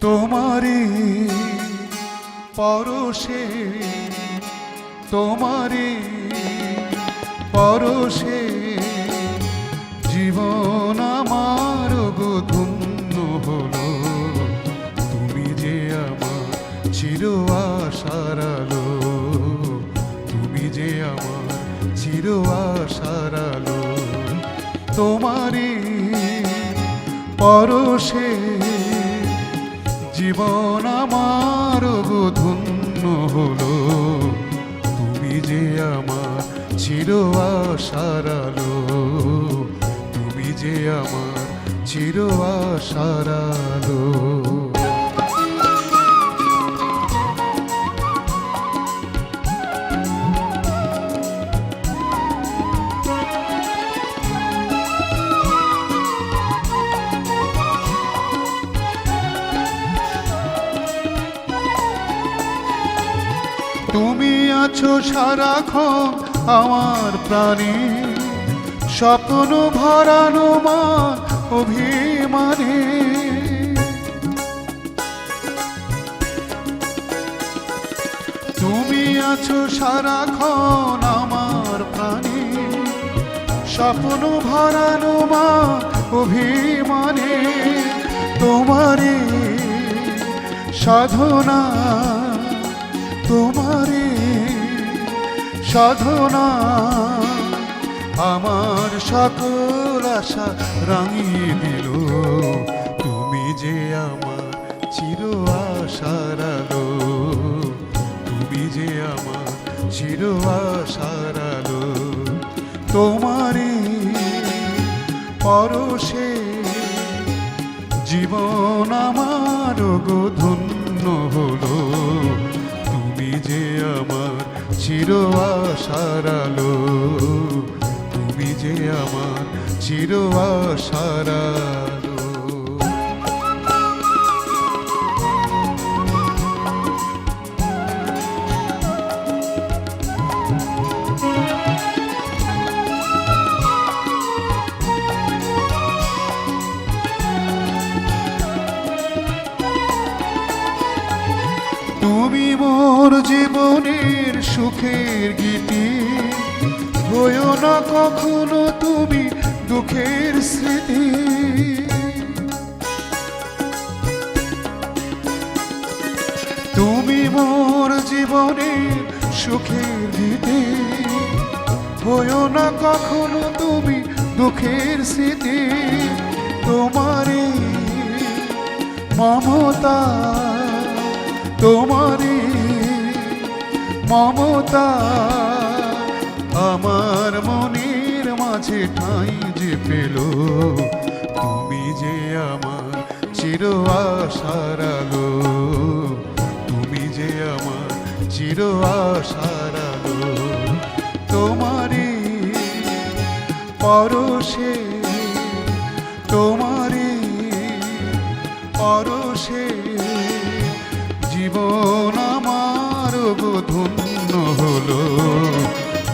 তোমারি পরশে, তোমারি পরশে জীবন আমার গো ধন্য হলো। তুমি যে আমার চির আশার আলো, তুমি যে আমার চির আশার আলো। তোমারি পরশে জীবন আমার গো ধন্য হলো। তুমি যে আমার চির আশার আলো, তুমি যে আমার চির আশার আলো। তুমি আছো সারাক্ষণ আমার প্রাণে, স্বপ্ন ভরানো মা অভিমানে। তুমি আছো সারাক্ষণ আমার প্রাণে, স্বপ্ন ভরানো মা অভিমানে। তোমারে সাধনা, তোমারে সাধনা আমার সকল আশা রাঙিয়ে দিল। তুমি যে আমার চির আশার আলো, তুমি যে আমার চির আশার আলো। তোমারে পরশে জীবন আমার গো ধন্য হলো। তুমি যে আমার চির আশার আলো, তুমি যে আমার চির আশার আলো। তুমি মোর জীবনের সুখের গীতি, হইও না কখনো তুমি দুঃখের স্মৃতি। তুমি মোর জীবনের সুখের গীতি, হইও না কখনো তুমি দুঃখের স্মৃতি। তোমারে মমতা, তোমারি মমতা আমার মনের মাঝে ঠাঁই যে পেল। তুমি যে আমার চির আশার আলো, তুমি যে আমার চির আশার আলো। তোমারি পরশে, তোমারি পরশে জীবন আমার গো ধন্য হলো।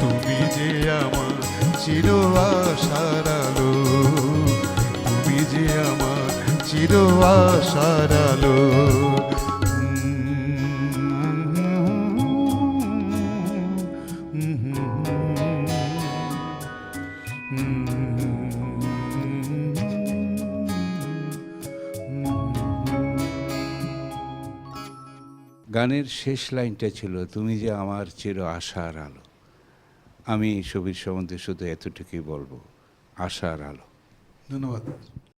তুমি যে আমার চির আশার আলো, তুমি যে আমার চির আশার আলো। গানের শেষ লাইনটা ছিল তুমি যে আমার চির আশার আলো। আমি সুবীর সম্বন্ধে শুধু এতটুকুই বলবো, আশার আলো। ধন্যবাদ।